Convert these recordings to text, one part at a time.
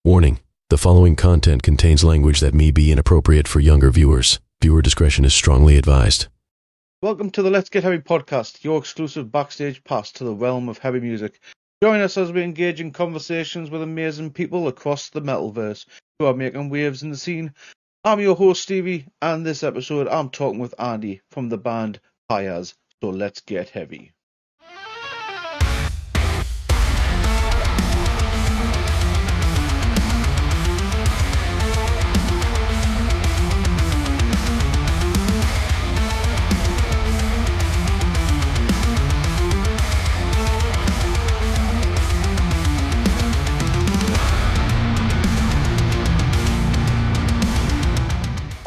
Warning: the following content contains language that may be inappropriate for younger viewers. Viewer discretion is strongly advised. Welcome to the Let's Get Heavy podcast, your exclusive backstage pass to the realm of heavy music. Join us as we engage in conversations with amazing people across the metalverse who are making waves in the scene. I'm your host Stevie, and this episode I'm talking with Andy from the band Pyres. So let's get heavy.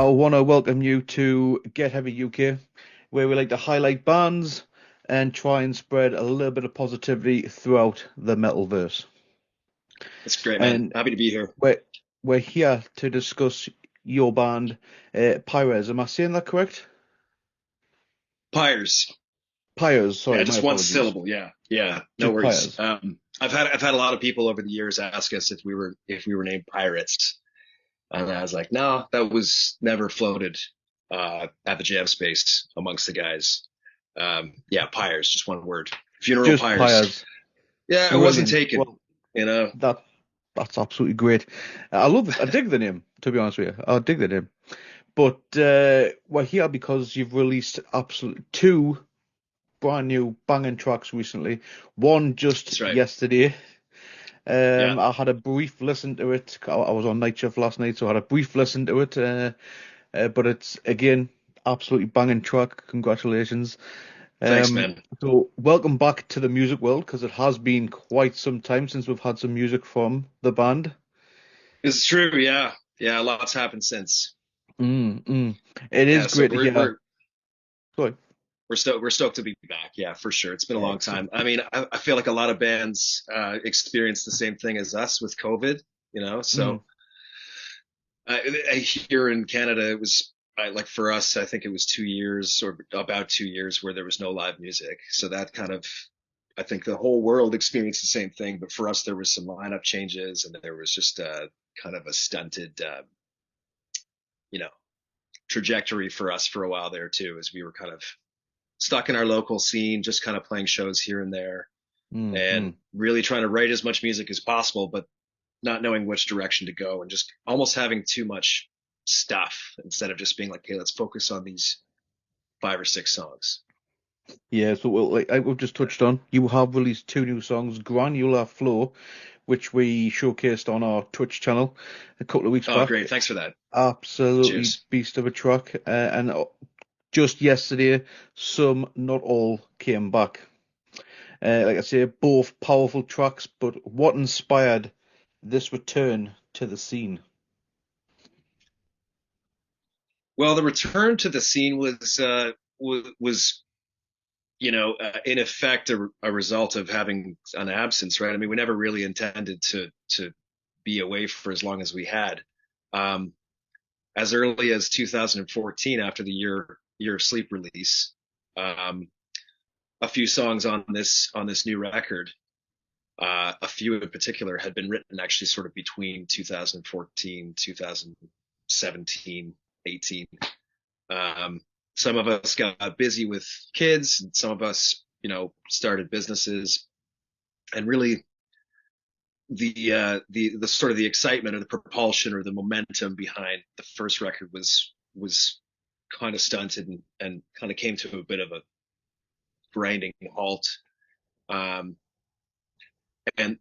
I want to welcome you to Get Heavy UK, where we like to highlight bands and try and spread a little bit of positivity throughout the metalverse. That's great, man. And Happy to be here. we're here to discuss your band, Pyres. Am I saying that correct? Pyres. Pyres, sorry. Yeah, just my one apologies. syllable. Yeah. No Just worries. Pyres. I've had a lot of people over the years ask us if we were named Pirates. And I was like, no, that was never floated at the jam space amongst the guys. Pyres, just one word. Funeral Just Pyres. Pyres. Yeah, it wasn't taken. Well, you know. That's absolutely great. I love it. I dig the name, to be honest with you. I dig the name. But we're here because you've released two brand new banging tracks recently. One just That's right. yesterday. Yeah. I had a brief listen to it. I was on night shift last night, so I had a brief listen to it. But it's, again, absolutely banging track. Congratulations. Thanks, man. So welcome back to the music world, because it has been quite some time since we've had some music from the band. It's true. Yeah. Yeah. Lots happened since. It is great to hear. Sorry. We're stoked to be back. Yeah, for sure. It's been a long time. I mean, I feel like a lot of bands experienced the same thing as us with COVID, you know? So here in Canada, it was like for us, I think it was 2 years or about 2 years where there was no live music. So that kind of, I think the whole world experienced the same thing. But for us, there was some lineup changes and there was just kind of a stunted, trajectory for us for a while there too, as we were kind of stuck in our local scene, just kind of playing shows here and there and really trying to write as much music as possible, but not knowing which direction to go and just almost having too much stuff instead of just being like, hey, let's focus on these 5 or 6 songs. Yeah, so like we've just touched on, you have released 2 new songs, Granular Flow, which we showcased on our Twitch channel a couple of weeks back. Oh, great. Thanks for that. Absolutely Cheers. Beast of a track. And just yesterday, Some Not All came back. Like I say, both powerful tracks, but what inspired this return to the scene? Well, the return to the scene was in effect a result of having an absence, right? I mean, we never really intended to be away for as long as we had. As early as 2014, after the Year of Sleep release, a few songs on this new record, a few in particular, had been written actually sort of between 2014, 2017, 18. Some of us got busy with kids, and some of us, started businesses, and really the sort of the excitement or the propulsion or the momentum behind the first record was kind of stunted and kind of came to a bit of a grinding halt. And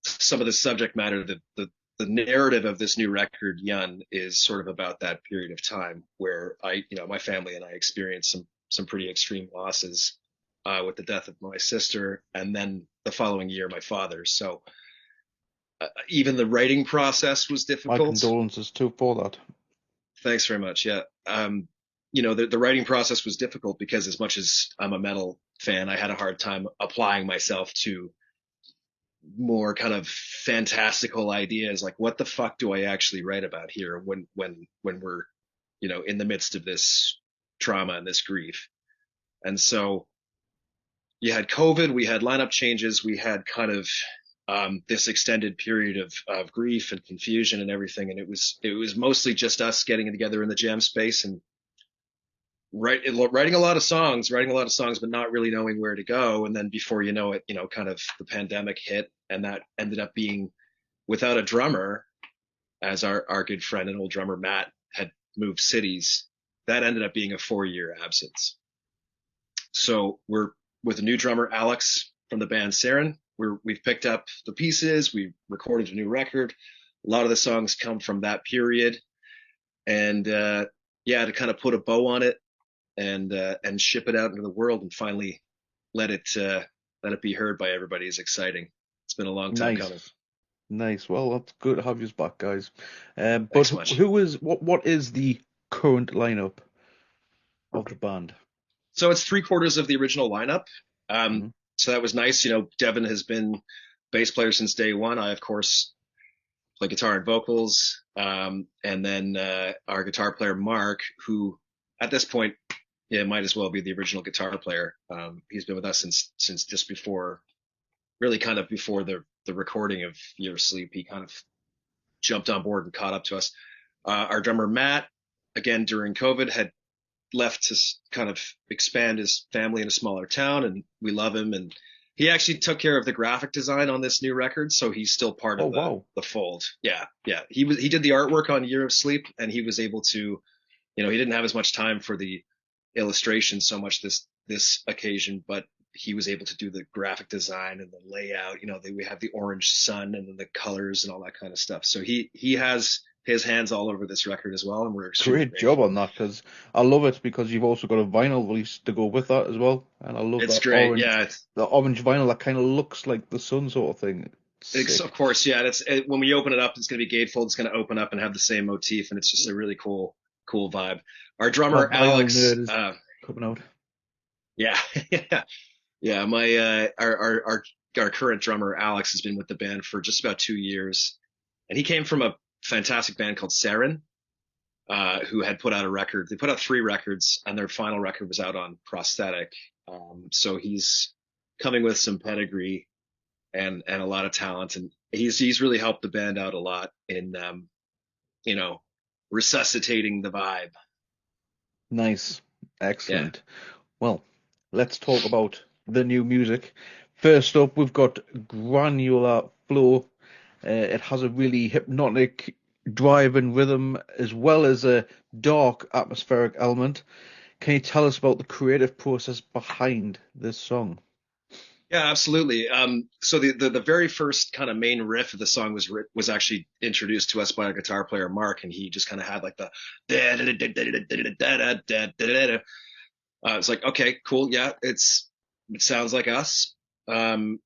some of the subject matter, the narrative of this new record, Yun, is sort of about that period of time where my family and I experienced some pretty extreme losses with the death of my sister, and then the following year, my father. So even the writing process was difficult. My condolences too for that. Thanks very much. Yeah. The writing process was difficult because as much as I'm a metal fan, I had a hard time applying myself to more kind of fantastical ideas, like what the fuck do I actually write about here when we're, in the midst of this trauma and this grief. And so you had COVID, we had lineup changes, we had kind of this extended period of grief and confusion and everything. And it was mostly just us getting together in the jam space and writing a lot of songs, but not really knowing where to go. And then before you know it, kind of the pandemic hit, and that ended up being without a drummer, as our good friend and old drummer Matt had moved cities. That ended up being a 4-year absence. So we're with a new drummer, Alex, from the band Saren. We've picked up the pieces. We recorded a new record. A lot of the songs come from that period, and to kind of put a bow on it and ship it out into the world and finally let it be heard by everybody is exciting. It's been a long time coming. Nice. Well, that's good to have you back, guys. But what is the current lineup of the band? So it's 3/4 of the original lineup. So that was nice. Devin has been bass player since day one. I, of course, play guitar and vocals. And then our guitar player, Mark, who at this point, might as well be the original guitar player. He's been with us since just before, really kind of before the recording of Year of Sleep. He kind of jumped on board and caught up to us. Our drummer, Matt, again, during COVID, had left to kind of expand his family in a smaller town, and we love him. And he actually took care of the graphic design on this new record, so he's still part of the fold. Yeah. He did the artwork on Year of Sleep, and he was able to, he didn't have as much time for the illustration so much this occasion, but he was able to do the graphic design and the layout. We have the orange sun and then the colors and all that kind of stuff. So he has his hands all over this record as well, and we're great job on that, because I love it, because you've also got a vinyl release to go with that as well, and I love it's that great. Orange, the orange vinyl that kind of looks like the sun sort of thing. Of course, yeah. When we open it up, it's going to be gatefold. It's going to open up and have the same motif, and it's just a really cool vibe. Our drummer Alex is coming out. Yeah, yeah. My our current drummer Alex has been with the band for just about 2 years, and he came from a fantastic band called Saren, who had put out a record. They put out 3 records, and their final record was out on Prosthetic. So he's coming with some pedigree and a lot of talent, and he's really helped the band out a lot in resuscitating the vibe. Nice, excellent. Yeah. Well, let's talk about the new music. First up, we've got Granular Flow. It has a really hypnotic drive and rhythm, as well as a dark atmospheric element. Can you tell us about the creative process behind this song? Yeah, absolutely. So the very first kind of main riff of the song was actually introduced to us by our guitar player Mark, and he just kind of had like the it's like, okay, cool, yeah, it sounds like us, and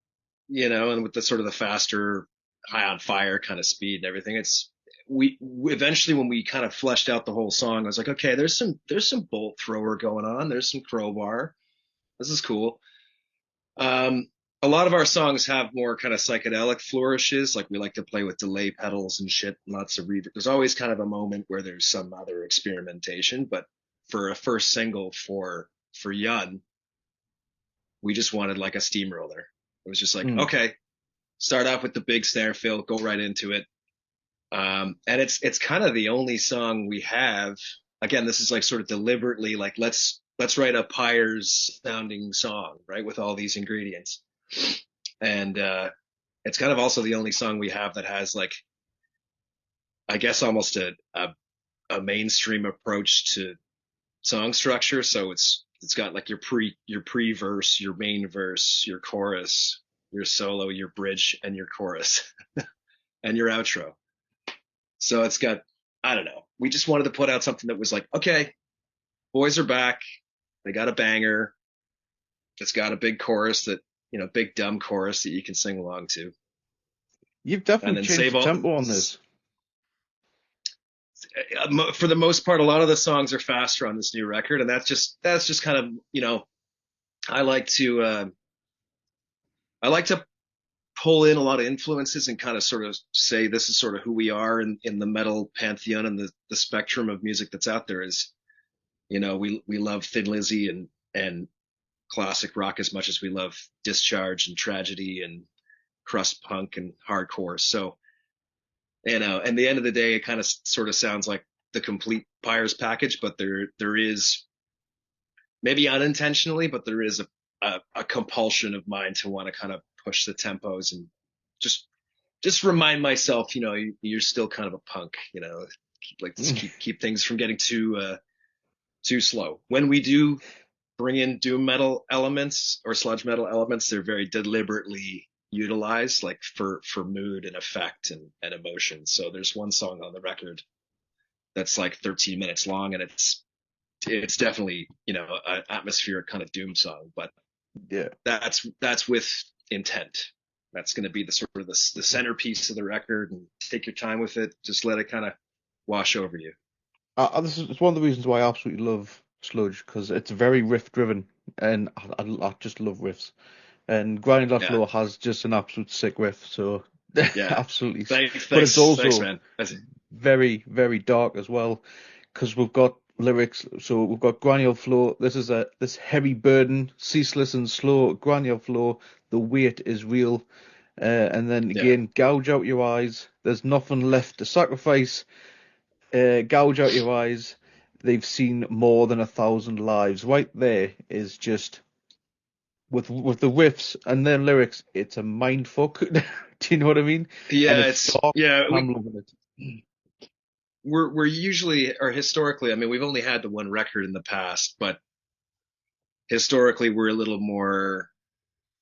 with the sort of the faster High on Fire kind of speed and everything. We eventually, when we kind of fleshed out the whole song, I was like, okay, there's some bolt thrower going on, there's some crowbar, this is cool. A lot of our songs have more kind of psychedelic flourishes, like we like to play with delay pedals and shit, lots of reverb. There's always kind of a moment where there's some other experimentation, but for a first single for Yun, we just wanted like a steamroller. It was just like, okay, start off with the big snare fill, go right into it. And it's kind of the only song we have. Again, this is like sort of deliberately like, let's write a Pyres sounding song, right, with all these ingredients. And it's kind of also the only song we have that has like, I guess, almost a mainstream approach to song structure. So it's got like your pre-verse, your main verse, your chorus, your solo, your bridge, and your chorus, and your outro. So it's got, I don't know. We just wanted to put out something that was like, okay, boys are back. They got a banger. It's got a big chorus that, big dumb chorus that you can sing along to. You've definitely changed the tempo on this. For the most part, a lot of the songs are faster on this new record, and that's just kind of, I like to pull in a lot of influences and kind of sort of say this is sort of who we are in the metal pantheon and the spectrum of music that's out there. Is, we love Thin Lizzy and classic rock as much as we love Discharge and Tragedy and crust punk and hardcore. So, and the end of the day, it kind of sort of sounds like the complete Pyres package, but there is, maybe unintentionally, but there is a compulsion of mine to want to kind of push the tempos and just remind myself, you're still kind of a punk, keep things from getting too slow. When we do bring in doom metal elements or sludge metal elements, they're very deliberately utilized, like for mood and effect and emotion. So there's one song on the record that's like 13 minutes long, and it's definitely, an atmospheric kind of doom song, but Yeah. that's with intent. That's going to be the sort of the centerpiece of the record, and take your time with it. Just let it kind of wash over you. This is one of the reasons why I absolutely love Sludge, because it's very riff driven, and I just love riffs. And Granular Yeah. Flow has just an absolute sick riff, so Yeah. absolutely. Thanks, but it's also thanks, man. very, very dark as well, because we've got lyrics. So we've got Granular Flow. This is this heavy burden, ceaseless and slow. Granular Flow, the weight is real. And then again, gouge out your eyes. There's nothing left to sacrifice. Gouge out your eyes. They've seen more than 1,000 lives. Right there is just with the riffs and then lyrics. It's a mind fuck. Do you know what I mean? Yeah, and it's dark. I'm loving it. We're usually, or historically, I mean, we've only had the one record in the past, but historically we're a little more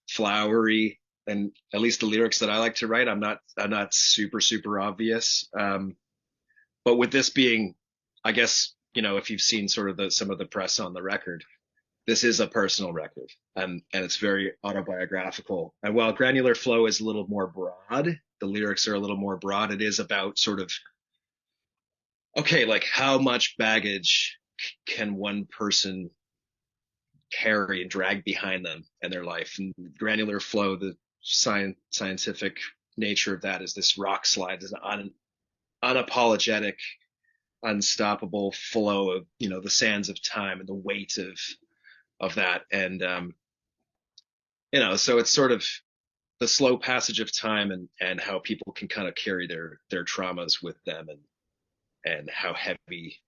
flowery, and at least the lyrics that I like to write, I'm not super obvious. But with this being, I guess, if you've seen sort of some of the press on the record, this is a personal record, and it's very autobiographical. And while Granular Flow is a little more broad, the lyrics are a little more broad. It is about sort of, okay, like how much baggage can one person carry and drag behind them in their life? And Granular Flow, the scientific nature of that is this rock slide, is an unapologetic, unstoppable flow of, the sands of time and the weight of that. And, so it's sort of the slow passage of time, and how people can kind of carry their traumas with them, and how heavy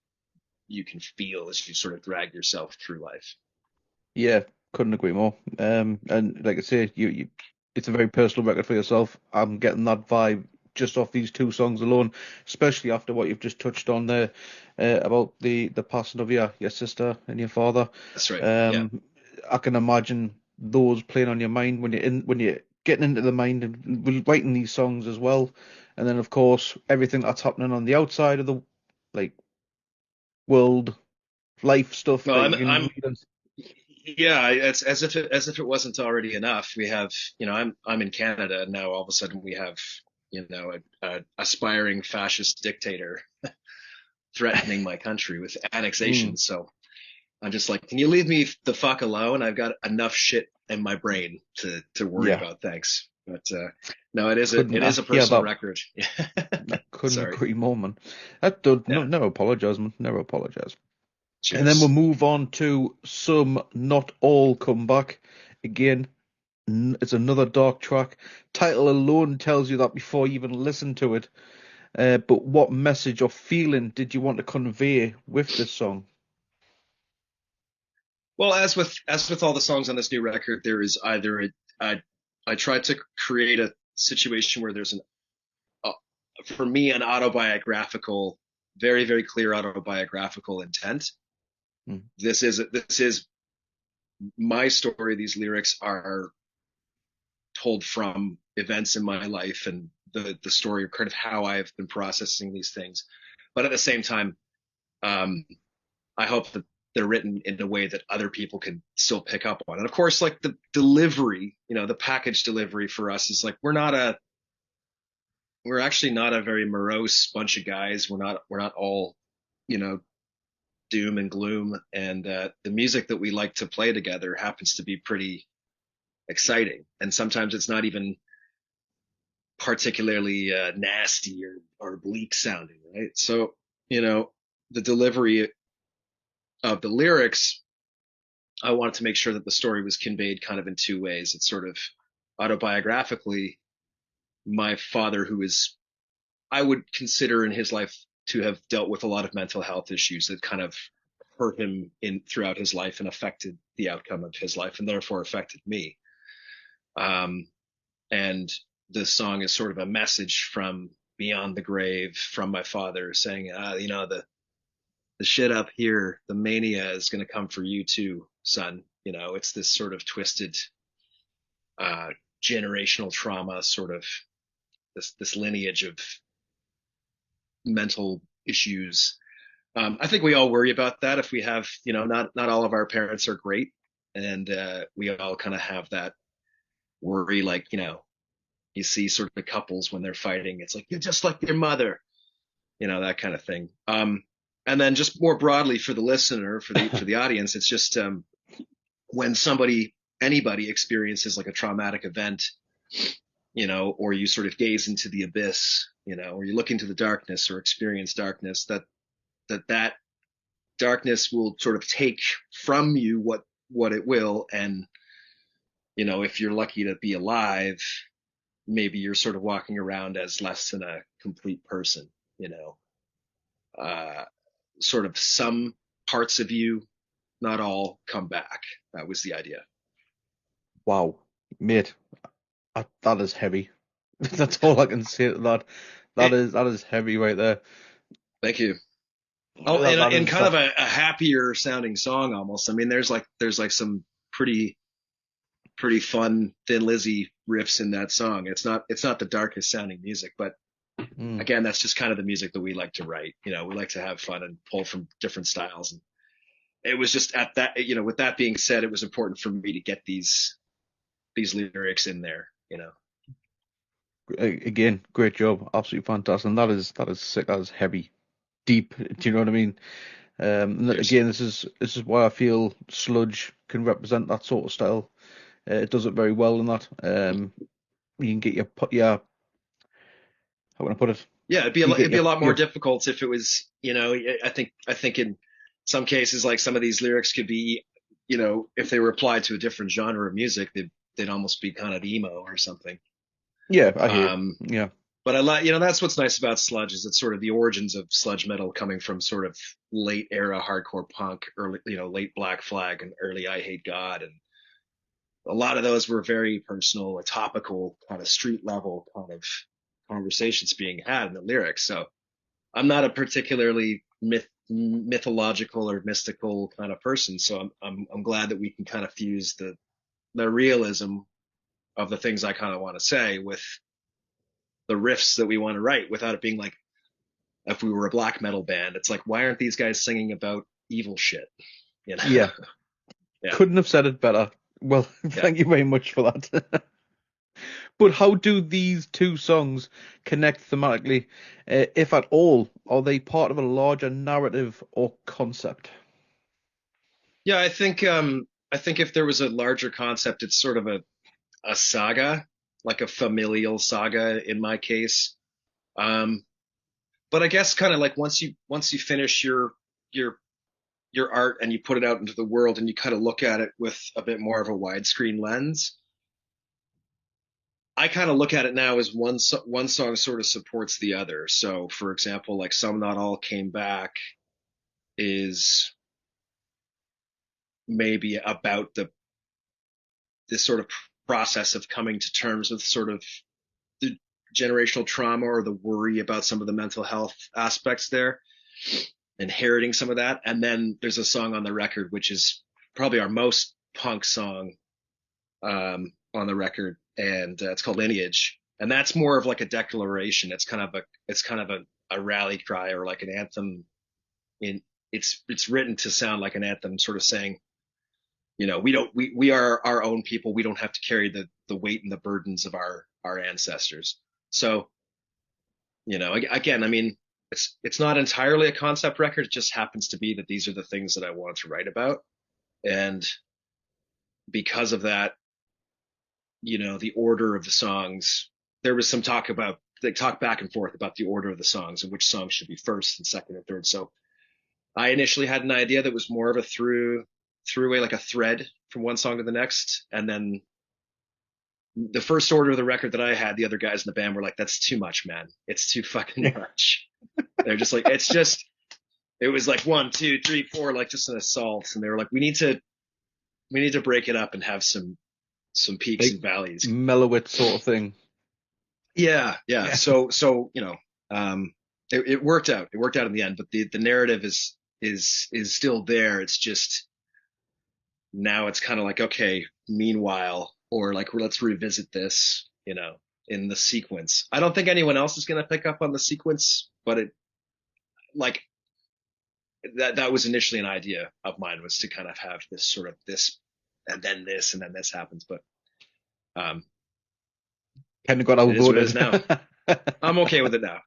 you can feel as you sort of drag yourself through life. Yeah, couldn't agree more. And like I say, it's a very personal record for yourself. I'm getting that vibe just off these two songs alone, especially after what you've just touched on there, about the passing of your sister and your father. That's right. Yeah. I can imagine those playing on your mind when you're getting into the mind and writing these songs as well. And then of course everything that's happening on the outside of the world, life stuff Well, that you can read yeah, it's as if it wasn't already enough. We have, I'm in Canada, and now all of a sudden we have, a aspiring fascist dictator threatening my country with annexation. So I'm just like, can you leave me the fuck alone? I've got enough shit in my brain to worry about. Thanks. But no, it is a personal record. I couldn't agree more, man. Never apologize, man. Never apologize. Cheers. And then we'll move on to Some Not All Come Back. Again, it's another dark track. Title alone tells you that before you even listen to it. But what message or feeling did you want to convey with this song? Well, as with all the songs on this new record, there is either I tried to create a situation where there's for me, an autobiographical, very, very clear autobiographical intent. This is my story. These lyrics are told from events in my life, and the story of kind of how I've been processing these things. But at the same time, I hope that they're written in a way that other people can still pick up on. And of course, like the delivery, the package delivery for us is like, we're actually not a very morose bunch of guys. We're not all, doom and gloom. And the music that we like to play together happens to be pretty exciting. And sometimes it's not even particularly nasty or bleak sounding, right? So, the delivery of the lyrics, I wanted to make sure that the story was conveyed kind of in two ways. It's sort of autobiographically, my father, who is, I would consider in his life to have dealt with a lot of mental health issues that kind of hurt him in throughout his life and affected the outcome of his life and therefore affected me. And this song is sort of a message from beyond the grave from my father saying, the shit up here, the mania is going to come for you too, son. It's this sort of twisted, generational trauma, sort of this lineage of mental issues. I think we all worry about that if we have, not all of our parents are great, and we all kind of have that worry, like, you see sort of couples when they're fighting, it's like, you're just like your mother, that kind of thing. And then just more broadly for the listener, for the audience, it's just when anybody experiences like a traumatic event, or you sort of gaze into the abyss, or you look into the darkness or experience darkness, that darkness will sort of take from you what it will. And, if you're lucky to be alive, maybe you're sort of walking around as less than a complete person, sort of some parts of you, not all, come back. That was the idea. Wow, mate, that is heavy. That's all I can say to that. That is heavy right there. Thank you. Oh, and kind of a happier sounding song almost. I mean, there's like some pretty fun Thin Lizzy riffs in that song. It's not the darkest sounding music, but again, that's just kind of the music that we like to write. We like to have fun and pull from different styles. And it was just at that, with that being said, it was important for me to get these lyrics in there. Again, great job, absolutely fantastic. And that is sick. That is heavy, deep. Do you know what I mean? Again, this is why I feel Sludge can represent that sort of style. It does it very well in that. You can get your how can I put it? Yeah, it'd be a lot more difficult if it was, I think in some cases, like some of these lyrics could be, if they were applied to a different genre of music, they'd almost be kind of emo or something. Yeah, I hear. Yeah. But I like, that's what's nice about Sludge is it's sort of the origins of sludge metal coming from sort of late era hardcore punk, early, late Black Flag and early I Hate God. And a lot of those were very personal, topical, kind of street level kind of conversations being had in the lyrics. So I'm not a particularly mythological or mystical kind of person. So I'm glad that we can kind of fuse the realism of the things I kind of want to say with the riffs that we want to write without it being like, if we were a black metal band, it's like, why aren't these guys singing about evil shit? Yeah. Couldn't have said it better. Well, thank you very much for that. But how do these two songs connect thematically, if at all? Are they part of a larger narrative or concept? Yeah, I think if there was a larger concept, it's sort of a saga, like a familial saga in my case. But I guess kind of like once you finish your art and you put it out into the world and you kind of look at it with a bit more of a widescreen lens, I kind of look at it now as one song sort of supports the other. So, for example, like Some Not All Came Back is maybe about this sort of process of coming to terms with sort of the generational trauma or the worry about some of the mental health aspects there, inheriting some of that. And then there's a song on the record, which is probably our most punk song on the record. And it's called Lineage. And that's more of like a declaration. It's kind of a rally cry or like an anthem. It's written to sound like an anthem, sort of saying, we are our own people. We don't have to carry the weight and the burdens of our ancestors. So, again, I mean, it's not entirely a concept record. It just happens to be that these are the things that I wanted to write about. And because of that, the order of the songs, there was some talk back and forth about the order of the songs and which songs should be first and second and third. So I initially had an idea that was more of a throughway, like a thread from one song to the next. And then, the first order of the record that I had, the other guys in the band were like, "That's too much, man. It's too fucking much." They're just like, it was like 1, 2, 3, 4, like just an assault. And they were like, we need to break it up and have some peaks Like and valleys. mellow it sort of thing. Yeah. Yeah. So, it worked out. It worked out in the end, but the narrative is still there. It's just now it's kind of like, okay, meanwhile, or like, let's revisit this, in the sequence. I don't think anyone else is going to pick up on the sequence, but it like that was initially an idea of mine, was to kind of have this sort of this and then this happens. But Kind of got it is what it outvoted. is now. I'm okay with it now.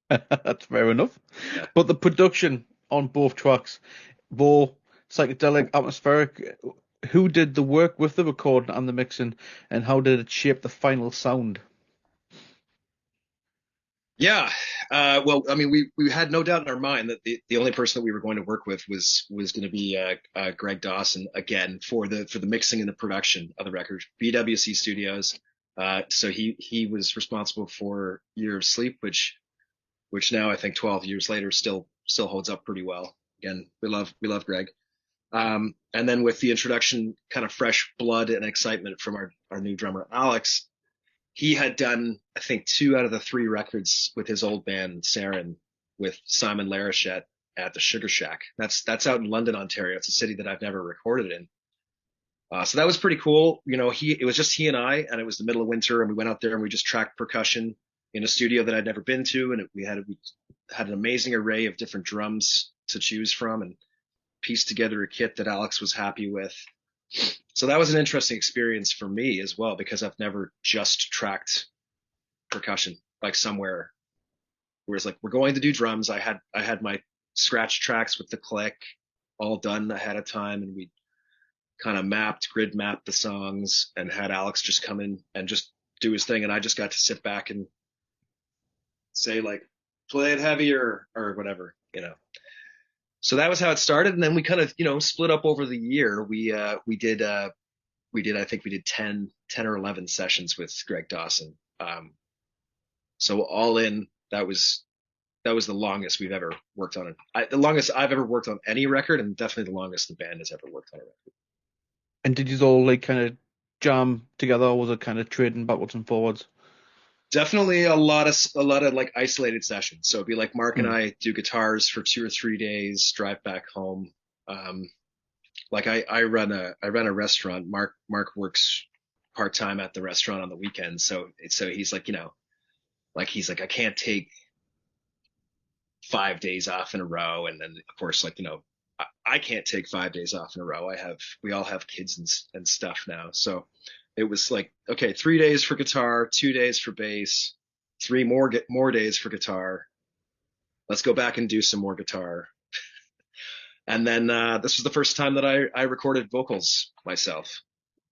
That's fair enough. Yeah. But the production on both tracks, raw, psychedelic, atmospheric, who did the work with the recording and the mixing, and how did it shape the final sound? Yeah. Well, I mean, we had no doubt in our mind that the only person that we were going to work with was going to be Greg Dawson again for the mixing and the production of the record. BWC Studios. So he was responsible for Year of Sleep, which now I think 12 years later still holds up pretty well. Again, we love Greg. And then with the introduction, kind of fresh blood and excitement from our new drummer Alex. He had done, I think, 2 out of the 3 records with his old band, Sarin, with Simon Larachette at the Sugar Shack. That's out in London, Ontario. It's a city that I've never recorded in. So that was pretty cool. It was just he and I, and it was the middle of winter, and we went out there and we just tracked percussion in a studio that I'd never been to. And we had an amazing array of different drums to choose from and pieced together a kit that Alex was happy with. So that was an interesting experience for me as well, because I've never just tracked percussion like somewhere where it's like, we're going to do drums. I had my scratch tracks with the click all done ahead of time, and we kind of grid mapped the songs and had Alex just come in and just do his thing. And I just got to sit back and say like, play it heavier or whatever. So that was how it started. And then we kind of, split up over the year. We did 10 or 11 sessions with Greg Dawson. So all in, that was the longest we've ever worked on it. The longest I've ever worked on any record, and definitely the longest the band has ever worked on a record. And did you all like kind of jam together, or was it kind of trading backwards and forwards? Definitely a lot of like isolated sessions. So it'd be like Mark and I do guitars for 2 or 3 days, drive back home. Like I run a restaurant. Mark works part-time at the restaurant on the weekends. So he's like, he's like, I can't take 5 days off in a row. And then of course, like, I can't take 5 days off in a row. We all have kids and stuff now. So it was like, okay, 3 days for guitar, 2 days for bass, 3 more days for guitar. Let's go back and do some more guitar. And then this was the first time that I recorded vocals myself.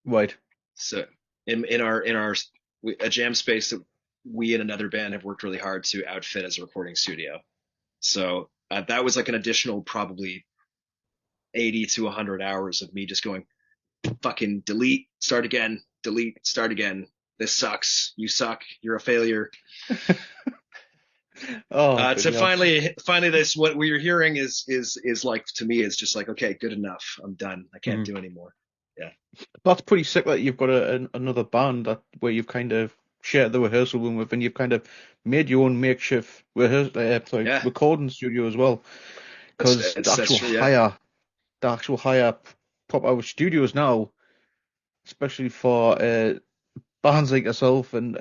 Right. So in a jam space that we and another band have worked really hard to outfit as a recording studio. So that was like an additional probably 80 to 100 hours of me just going, fucking delete, start again, delete, start again. This sucks. You suck. You're a failure. So finally this, what we're hearing is like, to me, it's just like, okay, good enough. I'm done. I can't do anymore. Yeah. That's pretty sick that you've got another band where you've kind of shared the rehearsal room with, and you've kind of made your own makeshift recording studio as well. Because the actual higher proper studios now, especially for bands like yourself and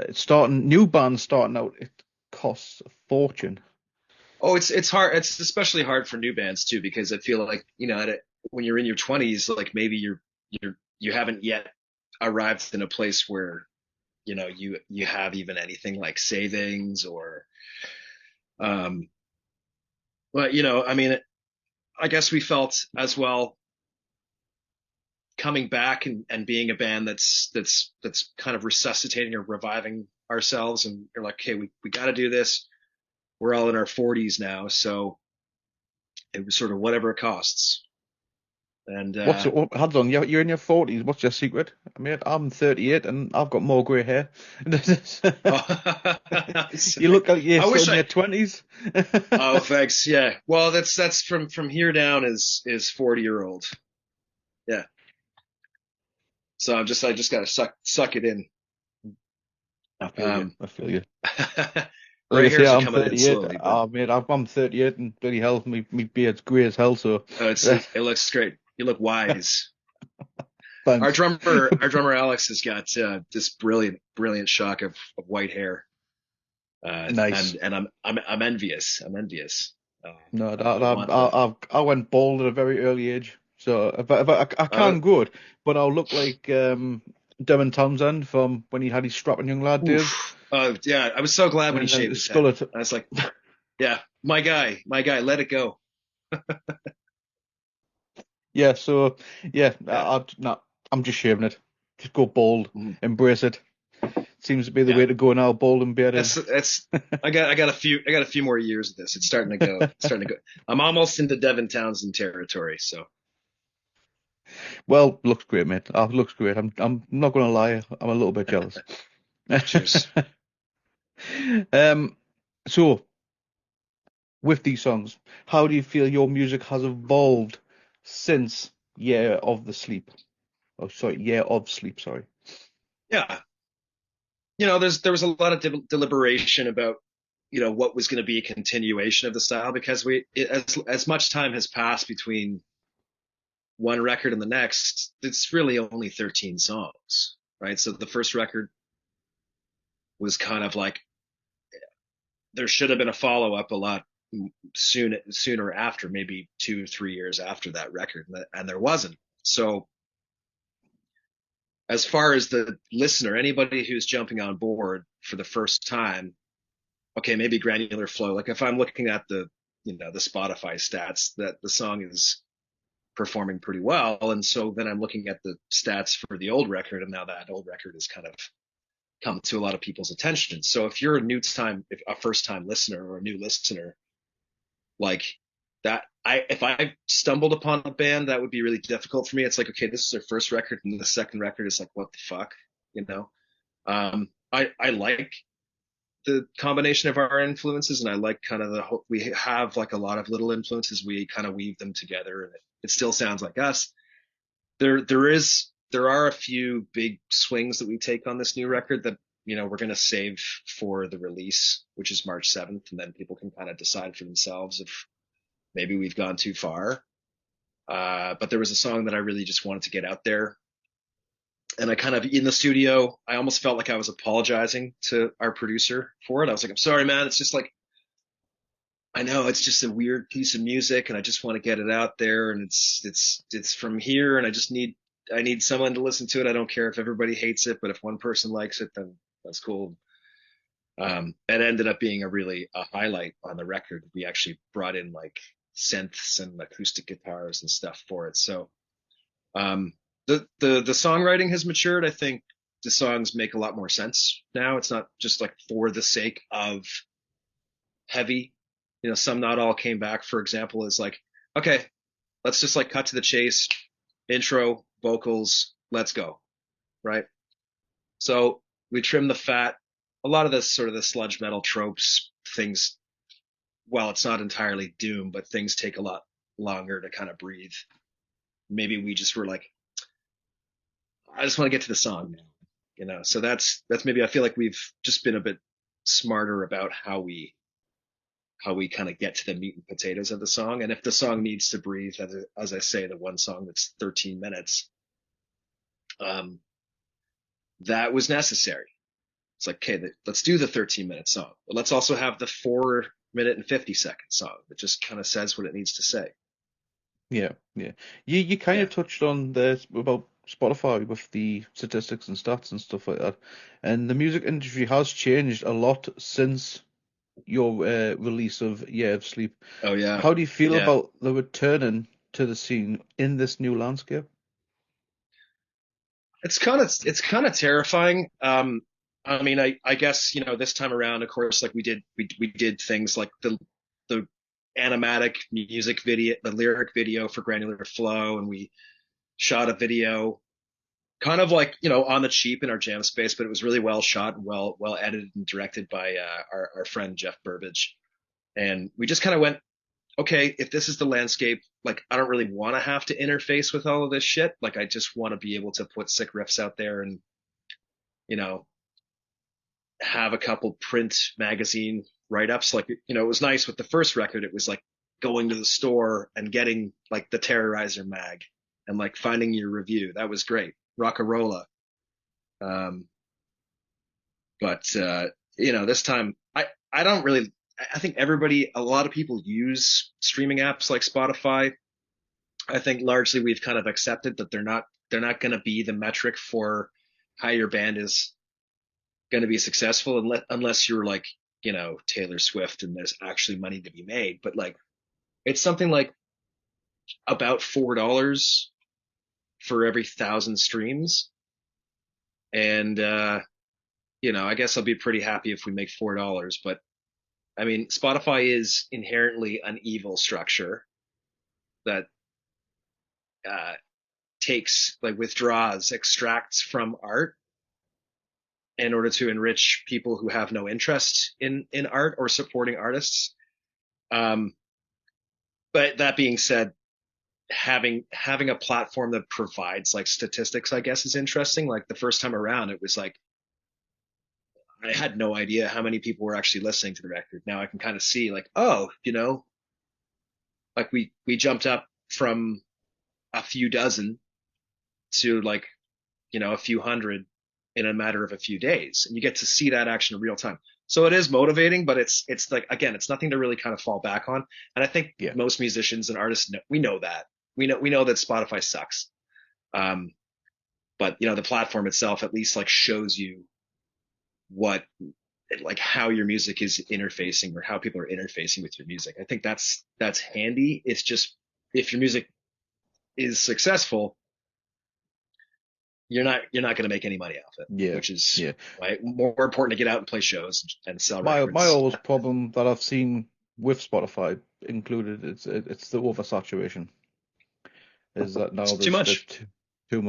new bands starting out, it costs a fortune. Oh, it's hard. It's especially hard for new bands too, because I feel like, when you're in your 20s, like maybe you haven't yet arrived in a place where, you have even anything like savings or, but I mean, I guess we felt as well coming back and being a band that's kind of resuscitating or reviving ourselves, and you're like, okay, we got to do this. We're all in our 40s now, so it was sort of whatever it costs. And Hold on, you're in your 40s. What's your secret? I mean, I'm 38 and I've got more grey hair. oh, You look like you're I still wish in I. your 20s. Oh, thanks. Yeah. Well, that's from here down is 40-year-old. Yeah. So I just gotta suck it in. I feel you. Um, I feel you. Like I gray say, hairs are I'm coming in 38. slowly, but Oh, mate, I'm 38 and bloody hell, me beard's grey as hell. So, it looks great. You look wise. Our thanks. drummer, our drummer Alex has got this brilliant shock of white hair, Nice. and I'm envious. I'm envious. No, I want that. I went bald at a very early age, so if I Uh, can grow it, but I'll look like Devin Townsend from when he had his strapping young lad days, oof. Yeah, I was so glad when he and then shaved his head. skull it. I was like, yeah, my guy, let it go. Yeah, so yeah, Yeah, no, I'm just shaving it. Just go bald, mhm. embrace it. Seems to be the Yeah. way to go now, bald and bearded. That's I got a few more years of this. It's starting to go. It's starting to go. I'm almost into Devin Townsend territory. So Well, looks great, mate. Looks great. I'm not gonna lie, I'm a little bit jealous. cheers. Um, so with these songs, how do you feel your music has evolved since Year of the Sleep? Oh, sorry, Year of Sleep, sorry. Yeah, there was a lot of deliberation about what was going to be a continuation of the style because as much time has passed between one record and the next, it's really only 13 songs, right? So the first record was kind of like there should have been a follow up a lot sooner after, maybe 2 3 years after that record, and there wasn't. So as far as the listener, anybody who's jumping on board for the first time, okay, maybe Granular Flow. Like if I'm looking at the Spotify stats, that the song is performing pretty well, and so then I'm looking at the stats for the old record, and now that old record has kind of come to a lot of people's attention. So if you're if a first time listener or a new listener, like that, if I stumbled upon a band, that would be really difficult for me. It's like, okay, this is their first record, and the second record is like, what the fuck, you know? I like the combination of our influences, and I like kind of we have like a lot of little influences. We kind of weave them together, and it still sounds like us. There are a few big swings that we take on this new record that we're going to save for the release, which is March 7th, and then people can kind of decide for themselves if maybe we've gone too far. But there was a song that I really just wanted to get out there. And I kind of, in the studio, I almost felt like I was apologizing to our producer for it. I was like, I'm sorry, man. It's just like, I know it's just a weird piece of music and I just want to get it out there. And it's from here. And I need someone to listen to it. I don't care if everybody hates it, but if one person likes it, then that's cool. It ended up being a highlight on the record. We actually brought in like synths and acoustic guitars and stuff for it. So, the songwriting has matured. I think the songs make a lot more sense now. It's not just like for the sake of heavy. Some Not All Came Back, for example, is like, okay, let's just like cut to the chase, intro, vocals, let's go, right? So we trim the fat. A lot of this sort of the sludge metal tropes, things, while it's not entirely doom, but things take a lot longer to kind of breathe. Maybe we just were like, I just want to get to the song now, So that's maybe I feel like we've just been a bit smarter about how we kind of get to the meat and potatoes of the song. And if the song needs to breathe, as I say, the one song that's 13 minutes, that was necessary. It's like, okay, let's do the 13-minute song, but let's also have the 4 minute and 50-second song that just kind of says what it needs to say. Yeah, yeah. You kind Yeah. of touched on this about Spotify with the statistics and stats and stuff like that, and the music industry has changed a lot since your release of Year of Sleep. Oh yeah. How do you feel Yeah. about the returning to the scene in this new landscape? It's kind of terrifying. I mean, I guess, this time around, of course, like we did things like the animatic music video, the lyric video for Granular Flow, and we shot a video kind of like, on the cheap in our jam space, but it was really well shot and well edited and directed by our friend Jeff Burbage. And we just kind of went, okay, if this is the landscape, like I don't really want to have to interface with all of this shit. Like I just want to be able to put sick riffs out there and, have a couple print magazine write-ups. Like, it was nice with the first record. It was like going to the store and getting like the Terrorizer mag and like finding your review. That was great. Rockarola. But this time I don't really, I think a lot of people use streaming apps like Spotify. I think largely we've kind of accepted that they're not going to be the metric for how your band is going to be successful unless you're like, Taylor Swift and there's actually money to be made. But like, it's something like about $4 for every 1,000 streams. And, I guess I'll be pretty happy if we make $4, but I mean, Spotify is inherently an evil structure that, extracts from art in order to enrich people who have no interest in art or supporting artists. But that being said, having a platform that provides like statistics, I guess, is interesting. Like the first time around, it was like, I had no idea how many people were actually listening to the record. Now I can kind of see like, oh, like we jumped up from a few dozen to like, a few hundred in a matter of a few days, and you get to see that action in real time. So it is motivating, but it's like, again, it's nothing to really kind of fall back on. And I think most musicians and artists we know that Spotify sucks. But the platform itself at least like shows you how your music is interfacing or how people are interfacing with your music. I think that's handy. It's just, if your music is successful, you're not going to make any money off it. Yeah. Which is right, more important to get out and play shows and sell records. My always problem that I've seen with Spotify included, it's the oversaturation. Is that now there's too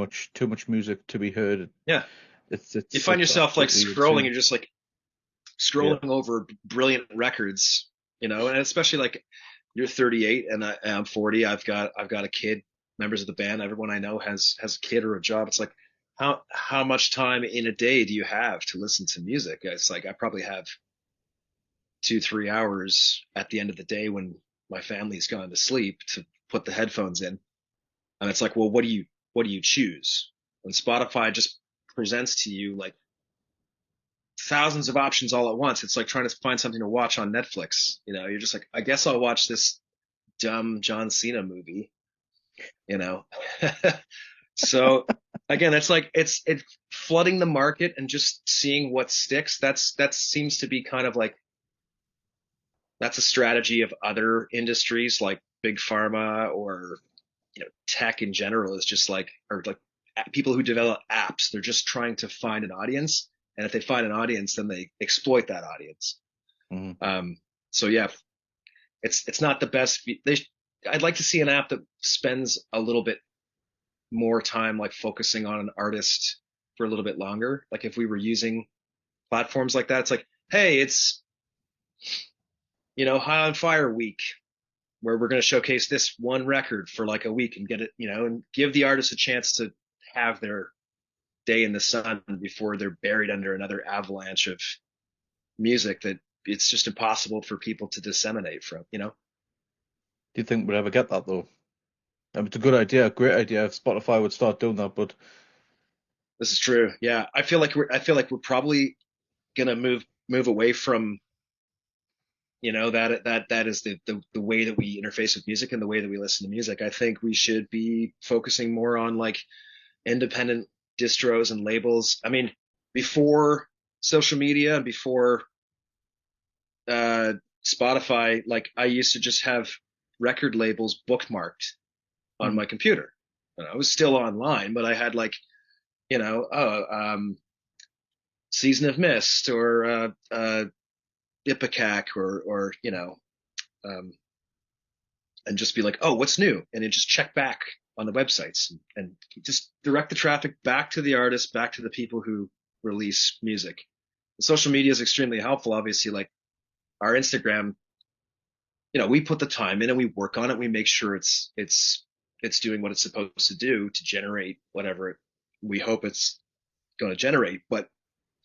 much music to be heard. Yeah. You find yourself like scrolling, you're just like scrolling over brilliant records, and especially like you're 38 and I'm 40. I've got a kid, members of the band, everyone I know has a kid or a job. It's like, how much time in a day do you have to listen to music? It's like, I probably have 2-3 hours at the end of the day when my family's gone to sleep to put the headphones in. And it's like, well, what do you choose? When Spotify just presents to you like thousands of options all at once, it's like trying to find something to watch on Netflix. You're just like, I guess I'll watch this dumb John Cena movie, So again, it's like, it's flooding the market and just seeing what sticks. That seems to be kind of like, that's a strategy of other industries like big pharma or, tech in general, is just like, or like people who develop apps. They're just trying to find an audience. And if they find an audience, then they exploit that audience. Mm-hmm. So yeah, it's not the best. I'd like to see an app that spends a little bit more time like focusing on an artist for a little bit longer. Like if we were using platforms like that, it's like, hey, it's High on Fire week, where we're going to showcase this one record for like a week and get it, and give the artist a chance to have their day in the sun before they're buried under another avalanche of music that it's just impossible for people to disseminate from. Do you think we'd ever get that though? It's a good idea, a great idea if Spotify would start doing that, but this is true. Yeah. I feel like we're probably going to move away from, that is the way that we interface with music and the way that we listen to music. I think we should be focusing more on like independent distros and labels. I mean, before social media and before Spotify, like I used to just have record labels bookmarked on my computer. And I was still online, but I had like, Season of Mist or Ipecac or and just be like, oh, what's new? And then just check back on the websites and just direct the traffic back to the artists, back to the people who release music. And social media is extremely helpful. Obviously, like our Instagram, we put the time in and we work on it. We make sure it's doing what it's supposed to do to generate whatever we hope it's going to generate. But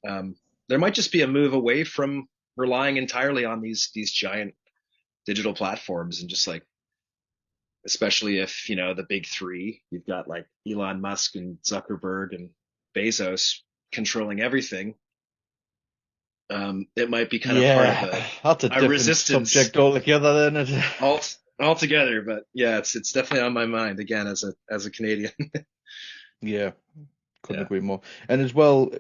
there might just be a move away from relying entirely on these giant digital platforms, and just like, especially if the big three, you've got like Elon Musk and Zuckerberg and Bezos controlling everything. It might be kind of part of that's a different resistance subject altogether, then. Altogether. But yeah, it's definitely on my mind again as a Canadian. Yeah, couldn't agree more. And as well,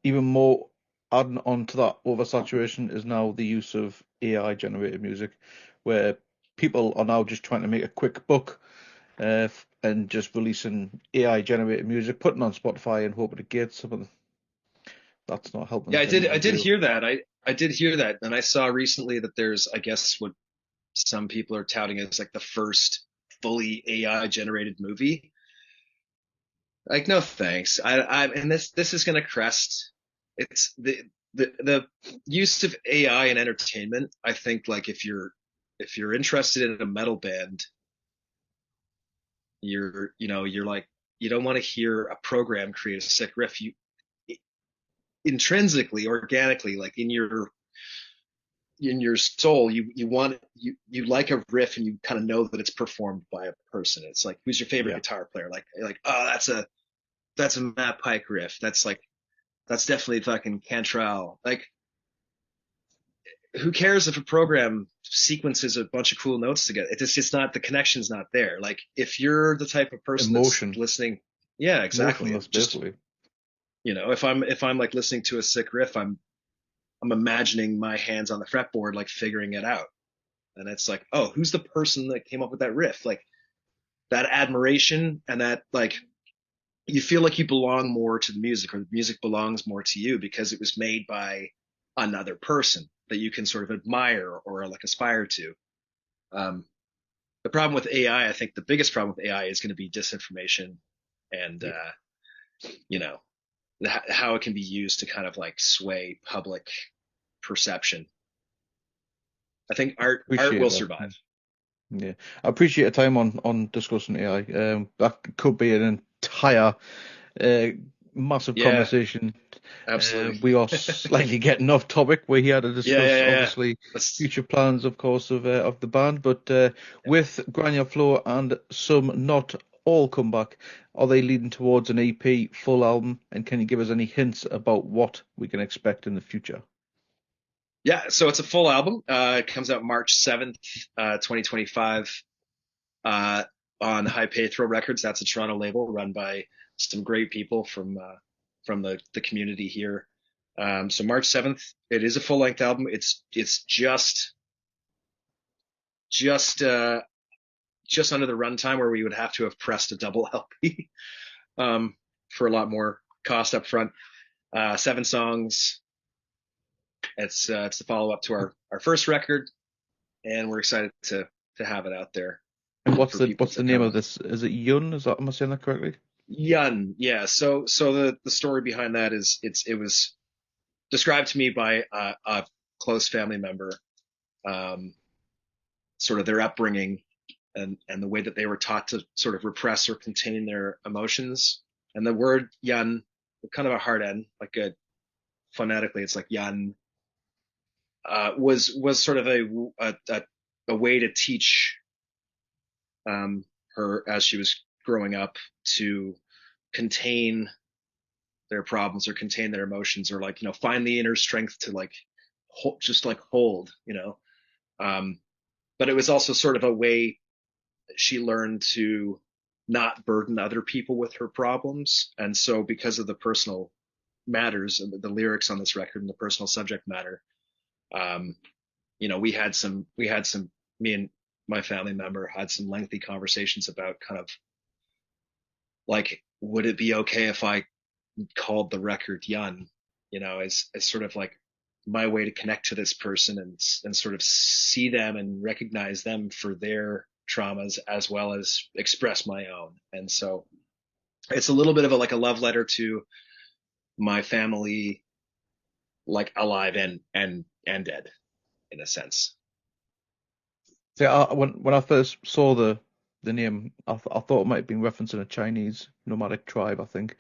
even more adding on to that oversaturation is now the use of AI generated music, where people are now just trying to make a quick buck and just releasing AI generated music, putting on Spotify and hoping it gets something. That's not helping. Yeah, I did hear that. I did hear that, and I saw recently that there's, I guess, what some people are touting as like the first fully AI generated movie. Like, no thanks. And this is going to crest. It's the use of AI in entertainment. I think, like, if you're interested in a metal band, you're like, you don't want to hear a program create a sick riff. You intrinsically, organically, like in your soul, you like a riff, and you kind of know that it's performed by a person. It's like, who's your favorite guitar player? Like, oh, that's a Matt Pike riff. That's definitely fucking Cantrell. Like, who cares if a program sequences a bunch of cool notes together? It's just not, the connection's not there. Like, if you're the type of person that's listening, yeah, exactly. Just, if I'm like listening to a sick riff, I'm imagining my hands on the fretboard, like figuring it out. And it's like, oh, who's the person that came up with that riff? Like, that admiration, and that, like, you feel like you belong more to the music, or the music belongs more to you because it was made by another person that you can sort of admire or like aspire to. The problem with AI, I think the biggest problem with AI is going to be disinformation, and how it can be used to kind of like sway public perception. I think art will survive. Yeah, I appreciate your time on discussing AI. That could be an entire massive conversation. Absolutely. We are slightly getting off topic. We're here to discuss obviously future plans, of course, of the band. But with Granular Flow and some not all comeback, are they leading towards an EP, full album? And can you give us any hints about what we can expect in the future? Yeah, so it's a full album. It comes out March 7th, 2025, on Hypaethral Records. That's a Toronto label run by some great people from the community here. So March 7th, it is a full length album. It's just under the runtime where we would have to have pressed a double LP for a lot more cost up front. 7 songs. It's the follow up to our first record, and we're excited to have it out there. And what's the name of this? Is it Yun? Am I saying that correctly? Yun, yeah. So the story behind that is it was described to me by a close family member, sort of their upbringing and the way that they were taught to sort of repress or contain their emotions. And the word Yun, kind of a hard N, like phonetically, it's like Yun. Was sort of a way to teach her as she was growing up to contain their problems or contain their emotions, or like, find the inner strength to like just like hold, but it was also sort of a way she learned to not burden other people with her problems. And so because of the personal matters and the lyrics on this record and the personal subject matter, me and my family member had some lengthy conversations about kind of like, would it be okay if I called the record Yun, as sort of like my way to connect to this person and sort of see them and recognize them for their traumas as well as express my own. And so it's a little bit of like a love letter to my family, like alive and dead in a sense. See, when I first saw the name, I thought it might have been referencing a Chinese nomadic tribe. I think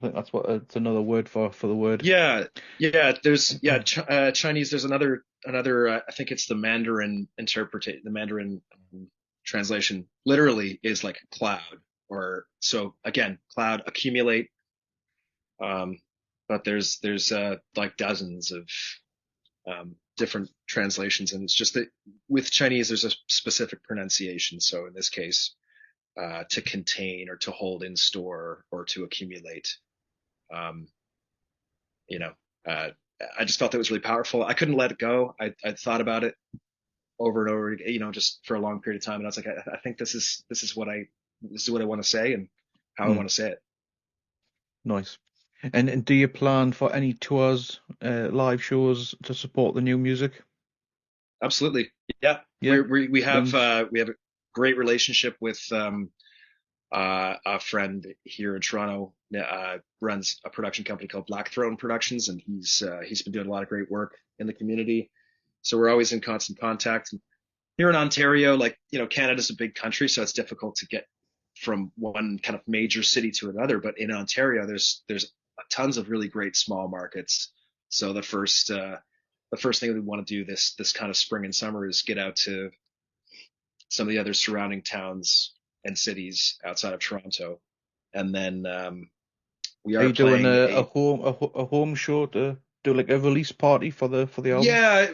that's what it's another word for the word. Yeah, yeah. There's Chinese. There's another. I think it's the Mandarin the Mandarin translation. Literally is like cloud, or so again, cloud accumulate. Um, but there's like dozens of different translations, and it's just that with Chinese there's a specific pronunciation. So in this case, to contain or to hold in store or to accumulate. Um, you know, uh, I just felt that was really powerful. I couldn't let it go. I thought about it over and over, just for a long period of time. And I was like, I think this is what I want to say and how I want to say it. Nice. And do you plan for any tours, live shows to support the new music? Absolutely. Yeah. Yeah. We have a great relationship with, a friend here in Toronto, runs a production company called Black Throne Productions, and he's been doing a lot of great work in the community. So we're always in constant contact. Here in Ontario, like, Canada's a big country, so it's difficult to get from one kind of major city to another. But in Ontario, there's tons of really great small markets. So the first thing we want to do this kind of spring and summer is get out to some of the other surrounding towns and cities outside of Toronto, and then we Are are you doing playing a home show to do like a release party for the album? Yeah,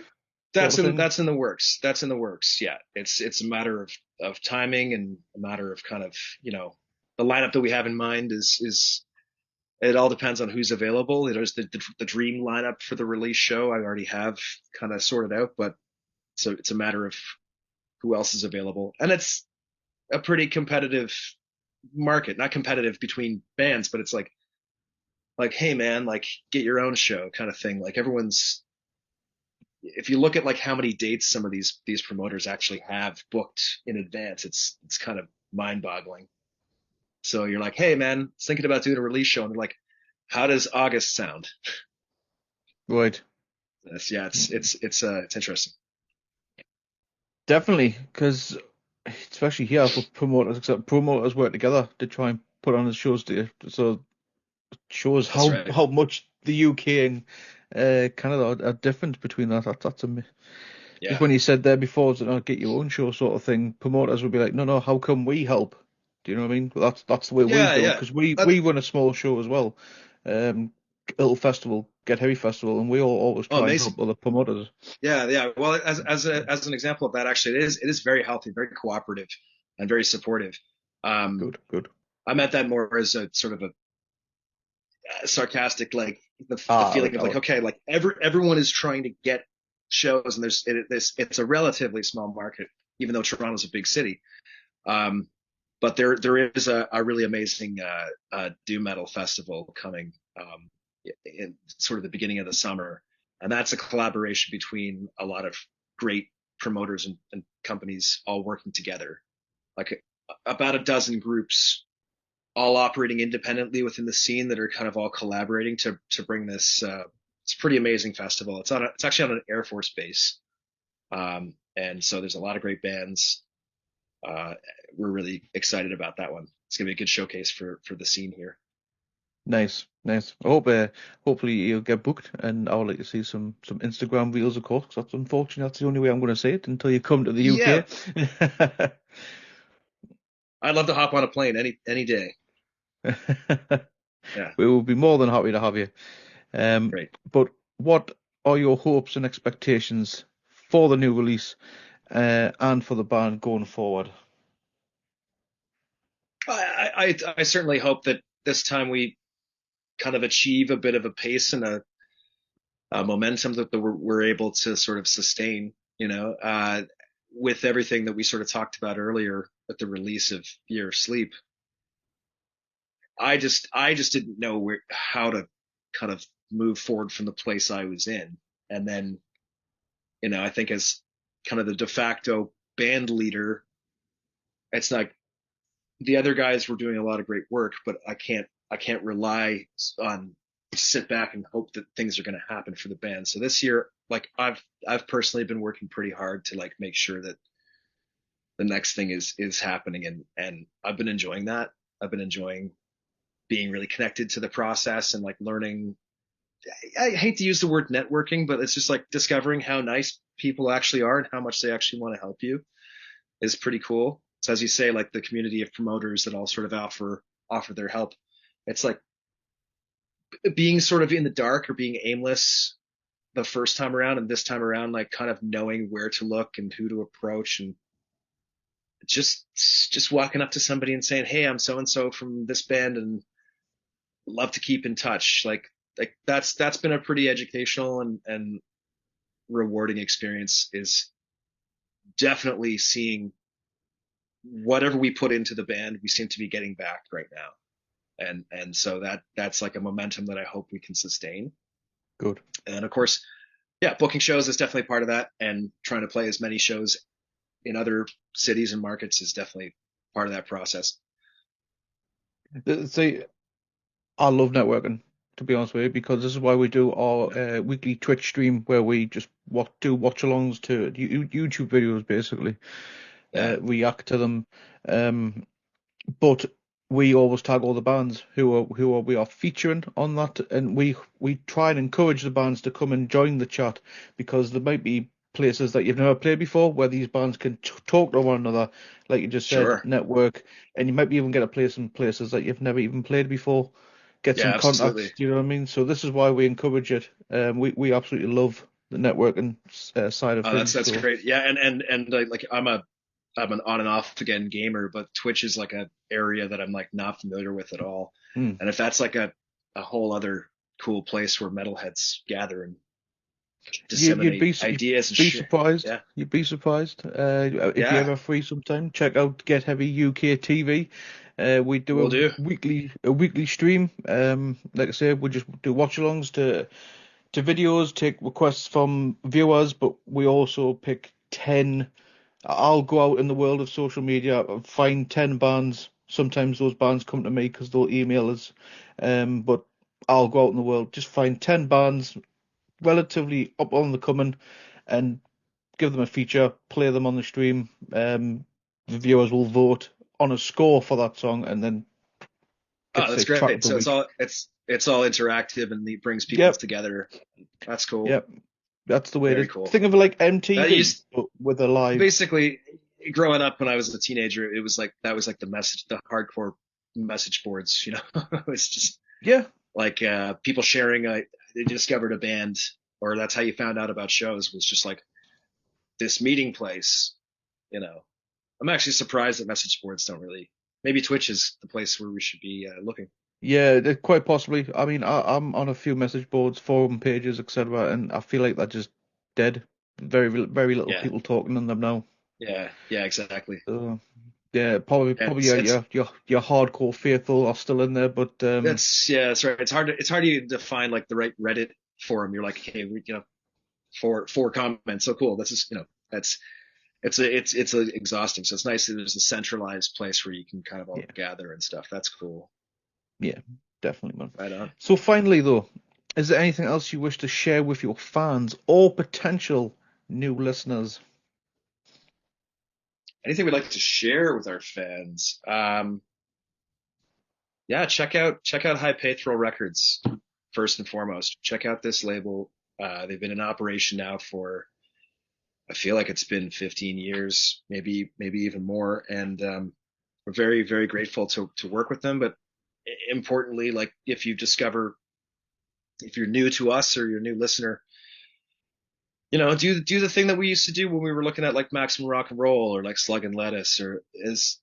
Sort of thing? that's in the works. That's in the works. Yeah, it's a matter of timing and a matter of kind of the lineup that we have in mind is it all depends on who's available. There's the dream lineup for the release show I already have kind of sorted out, but so it's a matter of who else is available, and it's a pretty competitive market. Not competitive between bands, but it's like hey man, like get your own show kind of thing. Like everyone's, if you look at like how many dates some of these promoters actually have booked in advance, it's kind of mind boggling. So you're like, hey man, thinking about doing a release show, and they're like, how does August sound? Right. It's interesting. Definitely, because especially here for promoters, except promoters work together to try and put on the shows to so it shows That's right. how much the UK and Canada are different between that. That's Yeah. just when you said there before, get your own show sort of thing. Promoters would be like, no, how come we help? Do you know what I mean? That's the way we do it, because we run a small show as well, little festival, Get Heavy Festival, and we all always try and help other promoters. Yeah. Well, as an example of that, actually, it is very healthy, very cooperative, and very supportive. Good. I meant that more as a sort of a sarcastic, like the feeling of like, okay, like everyone is trying to get shows, and it's a relatively small market, even though Toronto's a big city. But there is a really amazing doom metal festival coming in sort of the beginning of the summer, and that's a collaboration between a lot of great promoters and companies all working together, like about a dozen groups all operating independently within the scene that are kind of all collaborating to bring this it's a pretty amazing festival. It's actually on an Air Force base, and so there's a lot of great bands. We're really excited about that one. It's gonna be a good showcase for the scene here. Nice. I hope hopefully you'll get booked, and I would like to see some Instagram reels, of course, 'cause that's unfortunately that's the only way I'm going to see it until you come to the UK. Yeah. I'd love to hop on a plane any day. Yeah. We will be more than happy to have you. Great. But what are your hopes and expectations for the new release and for the band going forward? I certainly hope that this time we kind of achieve a bit of a pace and a momentum that we're able to sort of sustain, with everything that we sort of talked about earlier with the release of Year of Sleep. I just didn't know how to kind of move forward from the place I was in. And then, I think as kind of the de facto band leader, it's like the other guys were doing a lot of great work, but I can't rely on sit back and hope that things are going to happen for the band. So this year, like I've personally been working pretty hard to like make sure that the next thing is happening, and I've been enjoying that. I've been enjoying being really connected to the process and like learning. I hate to use the word networking, but it's just like discovering how nice people actually are and how much they actually want to help you is pretty cool. So as you say, like the community of promoters that all sort of offer their help. It's like being sort of in the dark or being aimless the first time around, and this time around, like kind of knowing where to look and who to approach, and just walking up to somebody and saying, "Hey, I'm so and so from this band, and love to keep in touch." Like that's been a pretty educational and rewarding experience. Is definitely seeing whatever we put into the band, we seem to be getting back right now, and so that's like a momentum that I hope we can sustain. Good. And of course, yeah, booking shows is definitely part of that, and trying to play as many shows in other cities and markets is definitely part of that process. See, I love networking, to be honest with you, because this is why we do our weekly Twitch stream where we just do watch-alongs to YouTube videos, basically. Yeah, React to them. But we always tag all the bands we are featuring on that, and we try and encourage the bands to come and join the chat, because there might be places that you've never played before where these bands can talk to one another, like you just said, sure. network, and you might even get a place in places that you've never even played before, get Yeah, some contacts. absolutely. Do you know what I mean? So this is why we encourage it. We absolutely love the networking side of Oh, things. that's So great. Yeah, and like I'm an on and off again gamer, but Twitch is like a area that I'm like not familiar with at all. mm. And if that's like a whole other cool place where metalheads gather and disseminate You'd ideas and be shit. surprised. Yeah, You'd be surprised. If you're yeah, ever free sometime, check out Get Heavy UK TV. We do will do. a weekly stream. Like I say, we just do watch-alongs to videos, take requests from viewers, but we also pick 10. I'll go out in the world of social media and find 10 bands. Sometimes those bands come to me because they'll email us. But I'll go out in the world, just find 10 bands relatively up on the coming, and give them a feature, play them on the stream. The viewers will vote on a score for that song, and then Oh, gets that's the track of great. the So week. it's all interactive and it brings people Yep, together. That's cool. yep, that's the way it Very is. cool. Think of it like That MTV, used but with a live. basically growing up when I was a teenager, it was like that was like the message, the hardcore message boards. You know, it was just Yeah, like people sharing. They discovered a band, or that's how you found out about shows. Was just like this meeting place. You know, I'm actually surprised that message boards don't really. Maybe Twitch is the place where we should be looking. yeah, quite possibly. I mean, I'm on a few message boards, forum pages, etc., and I feel like they're just dead. Very little Yeah, people talking on them now. yeah, exactly. So, yeah, probably It's your hardcore faithful are still in there, but that's right. It's hard to define like the right Reddit forum. You're like, hey, you know, four comments. So cool. This is, you know, that's it's exhausting. So it's nice that there's a centralized place where you can kind of all yeah, gather and stuff. That's cool. yeah, definitely, man. Right on. So finally, though, is there anything else you wish to share with your fans or potential new listeners? Anything we'd like to share with our fans? Yeah, check out Hypaethral Records first and foremost. Check out this label. They've been in operation now for I feel like it's been 15 years, maybe even more, and we're very grateful to work with them. But importantly, like if you're new to us or you're a new listener, you know, do the thing that we used to do when we were looking at like Maximum Rock and Roll or like Slug and Lettuce, or is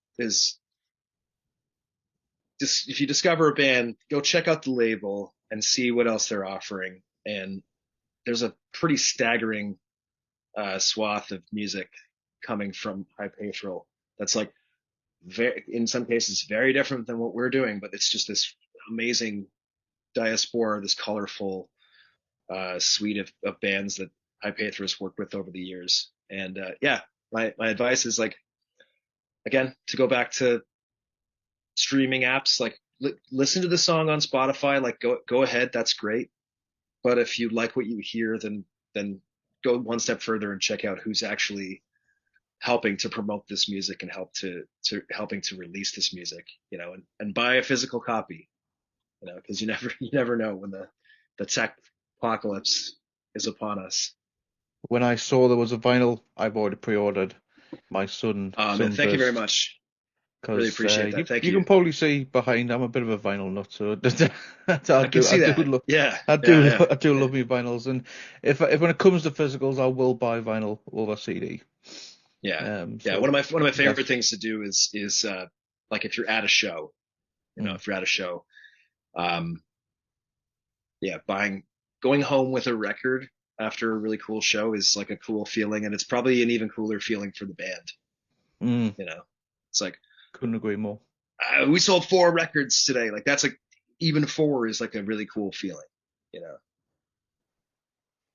just if you discover a band, go check out the label and see what else they're offering. And there's a pretty staggering swath of music coming from Hypaethral that's like in some cases very different than what we're doing, but it's just this amazing diaspora, this colorful suite of bands that Hypaethral has worked with over the years. And yeah, my advice is like again, to go back to streaming apps, like listen to the song on Spotify, like go ahead, that's great. But if you like what you hear, then go one step further and check out who's actually helping to promote this music and helping to release this music, and buy a physical copy, because you never know when the tech apocalypse is upon us. When I saw there was a vinyl, I've already pre-ordered my Sun Man, thank you very Sunburst much. Really because appreciate that. Thank you you. can probably see behind. I'm a bit of a vinyl nut, so I can see that. Yeah, yeah. I do love me vinyls, and if when it comes to physicals, I will buy vinyl over CD. Yeah. Yeah. So One of my favorite yes, things to do is like if you're at a show, mm, if you're at a show, um, yeah, going home with a record after a really cool show is like a cool feeling, and it's probably an even cooler feeling for the band. mm, You know, it's like couldn't agree more. we sold 4 records today. Like that's like even 4 is like a really cool feeling. You know.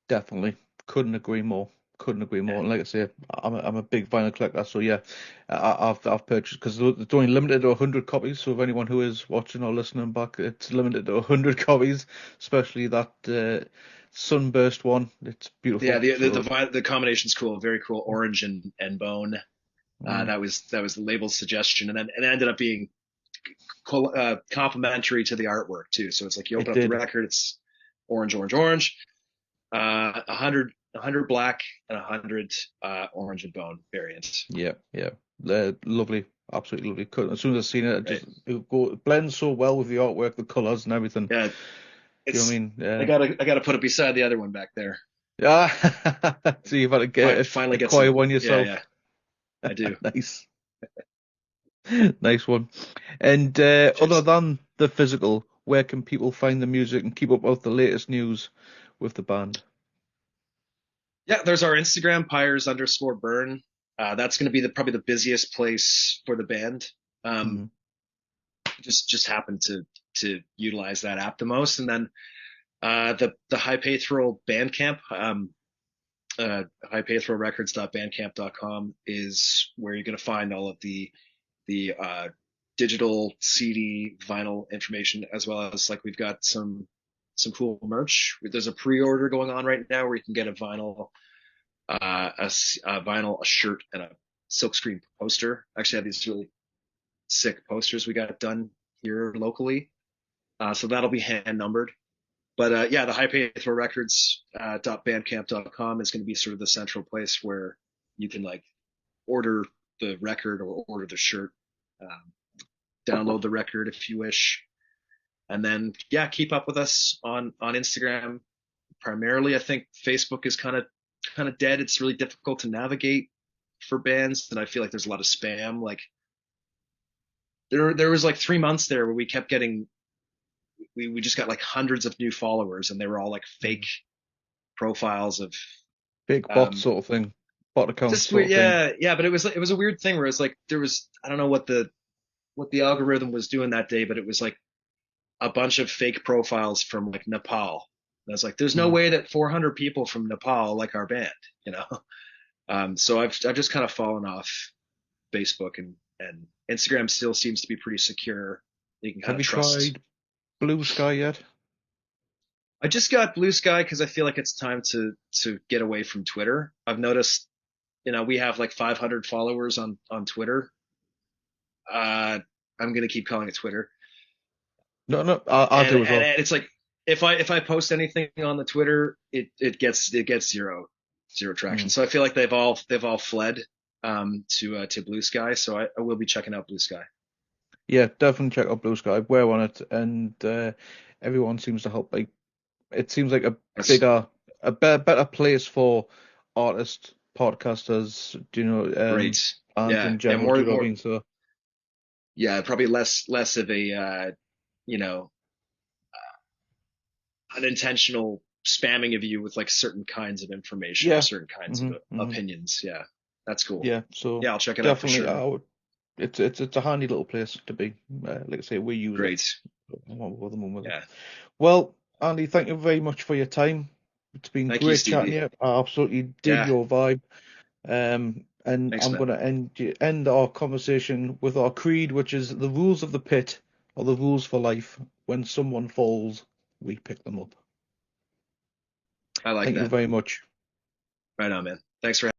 Definitely, couldn't agree more. Couldn't agree more. And like I say, I'm a big vinyl collector, so yeah, I've purchased because it's only limited to 100 copies. So if anyone who is watching or listening back, it's limited to 100 copies, especially that Sunburst one. It's Yeah, beautiful. So the combination's cool, very cool. Orange and bone. mm, That was the label's suggestion, and then it ended up being complementary to the artwork too. So it's like you it open up the did. record, it's orange, orange, orange. 100 black and 100 orange and bone variants. Yeah, yeah. Lovely, absolutely lovely. As soon as I seen it, Right? it blends so well with the artwork, the colors and everything. Yeah, Do you know what I it's mean? I gotta put it beside the other one back there. Yeah. So you've had to Finally get acquire some. one Yeah, yourself. yeah, I do. Nice. Nice one. And other Cheers. than the physical, where can people find the music and keep up with the latest news with the band? Yeah, there's our Instagram, Pyres_burn. That's going to be probably the busiest place for the band. Um, Mm. just happened to utilize that app the most, and then the Hypaethral Bandcamp, Hypaethralrecords.bandcamp.com is where you're going to find all of the digital CD vinyl information, as well as like we've got some cool merch. There's a pre-order going on right now where you can get a vinyl, a vinyl, a shirt, and a silkscreen poster. Actually, I have these really sick posters we got done here locally, so that'll be hand numbered. But yeah, the Hypaethral Records .bandcamp.com is going to be sort of the central place where you can like order the record or order the shirt, um, download the record if you wish, and then yeah, keep up with us on Instagram. Primarily, I think Facebook is kind of dead. It's really difficult to navigate for bands, and I feel like there's a lot of spam. Like there was like 3 months there where we kept getting we just got like hundreds of new followers, and they were all like fake profiles of Big bot um sort of thing, bot account just sort weird. of thing. Yeah, but it was a weird thing where it's like there was, I don't know what the algorithm was doing that day, but it was like a bunch of fake profiles from like Nepal. And I was like, there's no Mm. way that 400 people from Nepal like our band, you know. So I've just kind of fallen off Facebook, and Instagram still seems to be pretty secure. You can kind Have of you trust. tried Blue Sky yet? I just got Blue Sky because I feel like it's time to get away from Twitter. I've noticed, we have like 500 followers on Twitter. Uh, I'm gonna keep calling it Twitter, No, no, I and do as and well. it's like if I post anything on the Twitter, it gets zero traction. Mm. So I feel like they've all fled to Blue Sky. So I will be checking out Blue Sky. Yeah, definitely check out Blue Sky. We're on it, and everyone seems to help. Like it seems like a That's bigger, better place for artists, podcasters, great. bands Yeah, in yeah, general. Do more you know what I more. mean? So Yeah, probably less of a you know unintentional spamming of you with like certain kinds of information or yeah, certain kinds of hmm hmm opinions. Yeah, that's cool. yeah. So Yeah, I'll check it out for definitely, sure. it's a handy little place to be. Like I say, we use it Great. with them with it. Yeah. Well, Andy, thank you very much for your time. It's been Thank you, great chatting to Stevie. you. I absolutely dig Yeah. your vibe. And Thanks, I'm man. going to end our conversation with our creed, which is the rules of the pit are the rules for life. When someone falls, we pick them up. I like Thank you that. very much. Right on, man. Thanks for